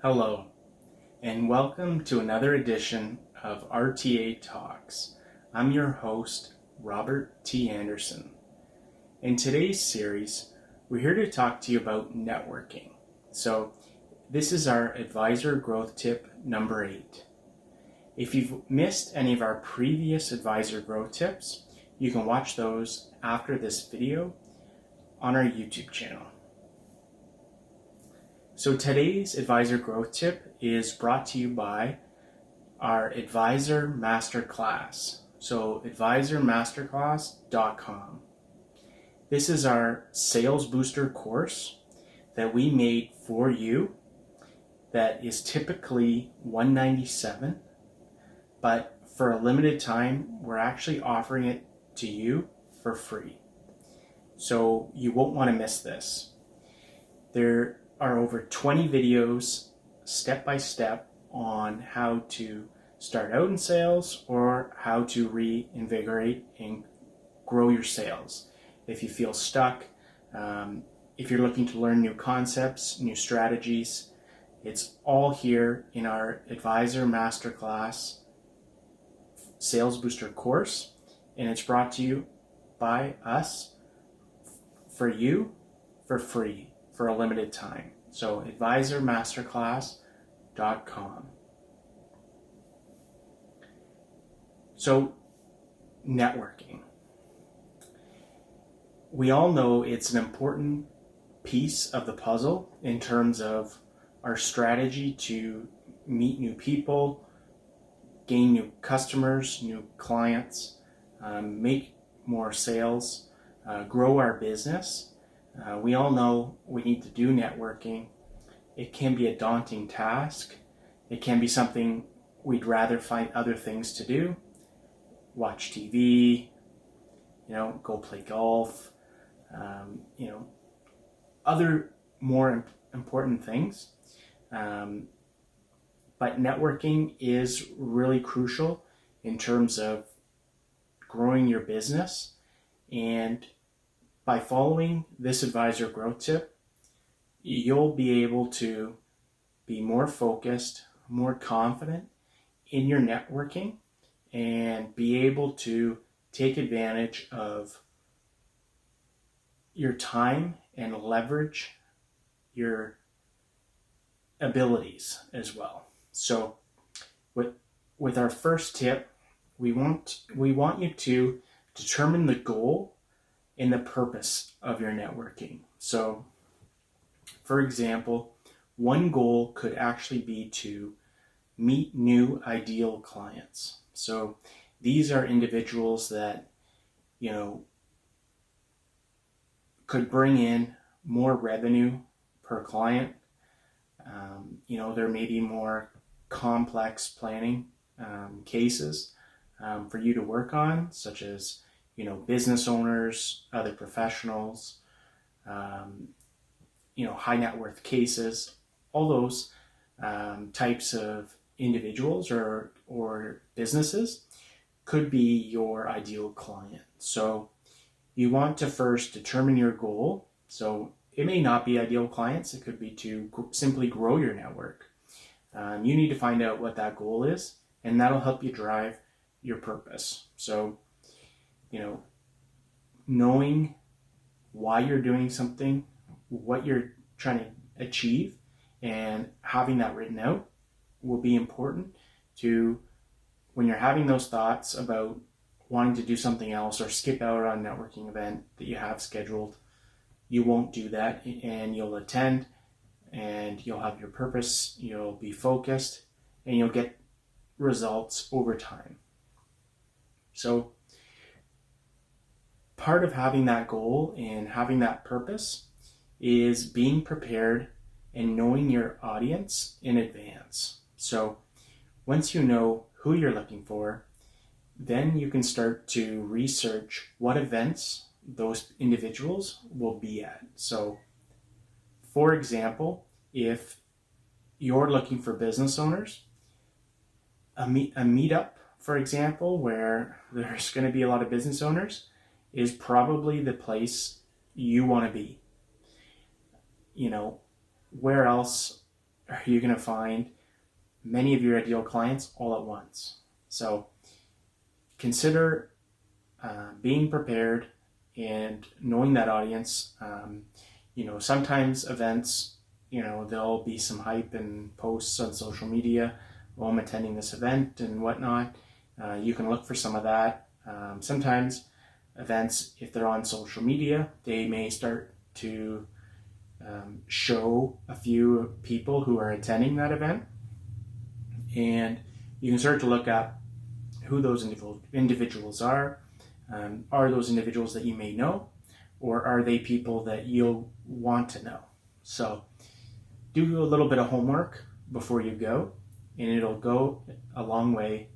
Hello, and welcome to another edition of RTA Talks. I'm your host, Robert T. Anderson. In today's series, we're here to talk to you about networking. So, this is our advisor growth tip number 8. If you've missed any of our previous advisor growth tips, you can watch those after this video on our YouTube channel. So today's advisor growth tip is brought to you by our advisor masterclass. So advisormasterclass.com. This is our sales booster course that we made for you that is typically $197, but for a limited time, we're actually offering it to you for free. So you won't want to miss this. There are over 20 videos step by step on how to start out in sales or how to reinvigorate and grow your sales. If you feel stuck, if you're looking to learn new concepts, new strategies, it's all here in our Advisor Masterclass Sales Booster course, and it's brought to you by us for you for free for a limited time. So advisormasterclass.com. So networking. We all know it's an important piece of the puzzle in terms of our strategy to meet new people, gain new customers, new clients, make more sales, grow our business. We all know we need to do networking. It can be a daunting task. It can be something we'd rather find other things to do. Watch TV, go play golf, other more important things. But networking is really crucial in terms of growing your business. And by following this advisor growth tip, you'll be able to be more focused, more confident in your networking, and be able to take advantage of your time and leverage your abilities as well. So with our first tip, we want you to determine the goal and the purpose of your networking. So, for example, one goal could actually be to meet new ideal clients. So these are individuals that, could bring in more revenue per client. There may be more complex planning cases for you to work on, such as business owners, other professionals, high net worth cases, all those types of individuals or businesses could be your ideal client. So you want to first determine your goal. So it may not be ideal clients. It could be to simply grow your network. You need to find out what that goal is, and that'll help you drive your purpose. So knowing why you're doing something, what you're trying to achieve, and having that written out will be important to when you're having those thoughts about wanting to do something else or skip out on a networking event that you have scheduled. You won't do that, and you'll attend, and you'll have your purpose, you'll be focused, and you'll get results over time. So part of having that goal and having that purpose is being prepared and knowing your audience in advance. So once you know who you're looking for, then you can start to research what events those individuals will be at. So for example, if you're looking for business owners, a meetup, for example, where there's going to be a lot of business owners, is probably the place you want to be. Where else are you going to find many of your ideal clients all at once. So consider being prepared and knowing that audience. Sometimes events, there'll be some hype and posts on social media. Oh, I'm attending this event and whatnot. You can look for some of that. Sometimes events, if they're on social media, they may start to show a few people who are attending that event. And you can start to look up who those individuals are. Are those individuals that you may know, or are they people that you'll want to know? So do a little bit of homework before you go, and it'll go a long way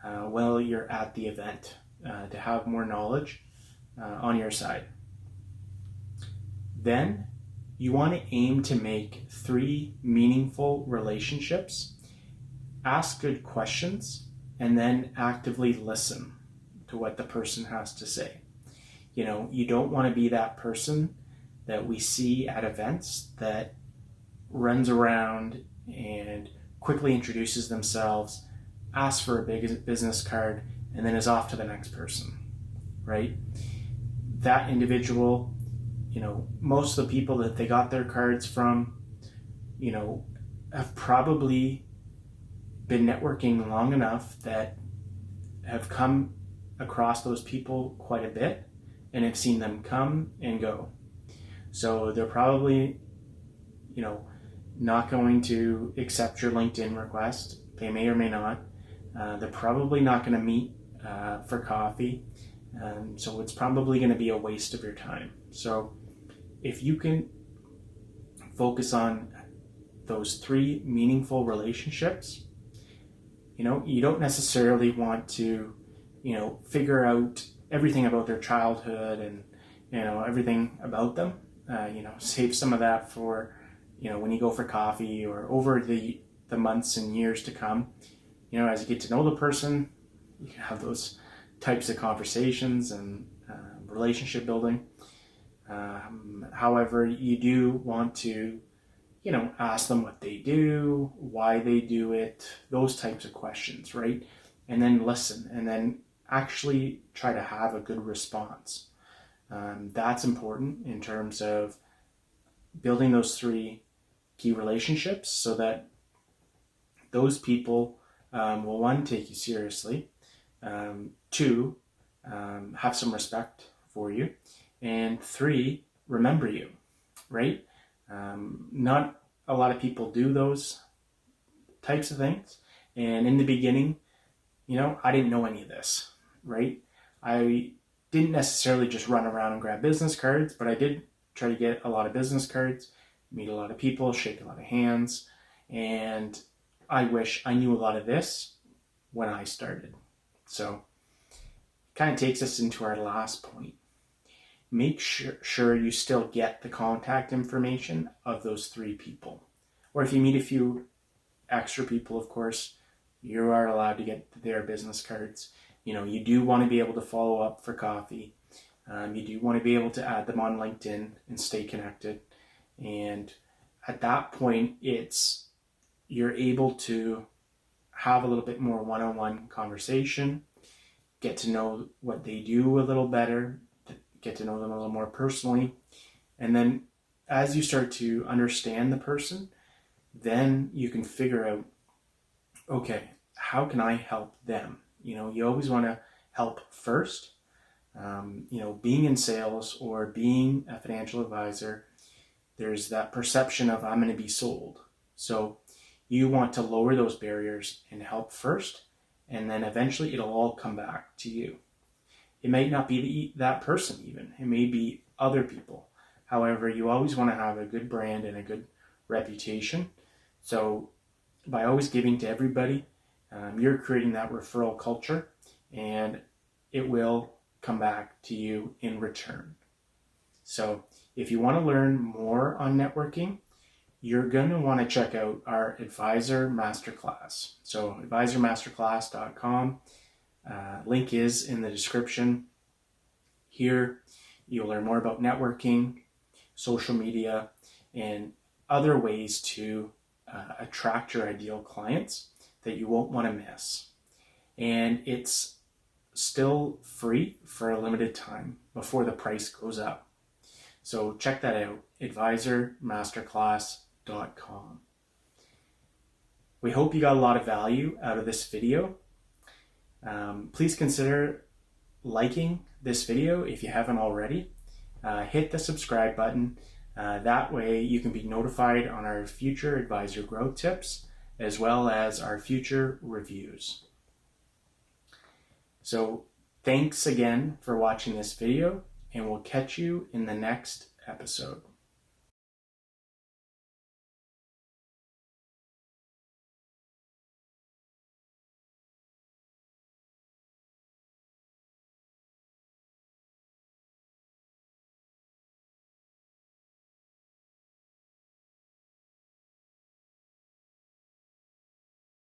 while you're at the event to have more knowledge on your side. Then you want to aim to make 3 meaningful relationships, ask good questions, and then actively listen to what the person has to say. You don't want to be that person that we see at events that runs around and quickly introduces themselves, asks for a big business card, and then is off to the next person, right? That individual, most of the people that they got their cards from, have probably been networking long enough that have come across those people quite a bit and have seen them come and go. So they're probably, not going to accept your LinkedIn request. They may or may not. They're probably not going to meet for coffee. So it's probably going to be a waste of your time. So if you can focus on those 3 meaningful relationships, you don't necessarily want to, figure out everything about their childhood and, everything about them. Save some of that for, when you go for coffee or over the months and years to come. As you get to know the person, you can have those types of conversations and relationship building. However, you do want to, ask them what they do, why they do it, those types of questions, right? And then listen, and then actually try to have a good response. That's important in terms of building those 3 key relationships so that those people will, 1, take you seriously, 2, have some respect for you, and 3, remember you, right? Not a lot of people do those types of things. And in the beginning, I didn't know any of this, right? I didn't necessarily just run around and grab business cards, but I did try to get a lot of business cards, meet a lot of people, shake a lot of hands. And I wish I knew a lot of this when I started. So it kind of takes us into our last point. Make sure you still get the contact information of those 3 people. Or if you meet a few extra people, of course, you are allowed to get their business cards. You do want to be able to follow up for coffee. You do want to be able to add them on LinkedIn and stay connected. And at that point, you're able to have a little bit more one-on-one conversation, get to know what they do a little better, get to know them a little more personally. And then as you start to understand the person, then you can figure out, okay, how can I help them? You always want to help first. Being in sales or being a financial advisor, there's that perception of I'm going to be sold. So you want to lower those barriers and help first, and then eventually it'll all come back to you. It might not be that person even. It may be other people. However, you always want to have a good brand and a good reputation. So by always giving to everybody, you're creating that referral culture, and it will come back to you in return. So if you want to learn more on networking, you're going to want to check out our Advisor Masterclass. So advisormasterclass.com. Link is in the description. Here you'll learn more about networking, social media, and other ways to attract your ideal clients that you won't want to miss. And it's still free for a limited time before the price goes up. So check that out, advisormasterclass.com. We hope you got a lot of value out of this video. Please consider liking this video if you haven't already. Hit the subscribe button. That way you can be notified on our future advisor growth tips as well as our future reviews. So thanks again for watching this video, and we'll catch you in the next episode.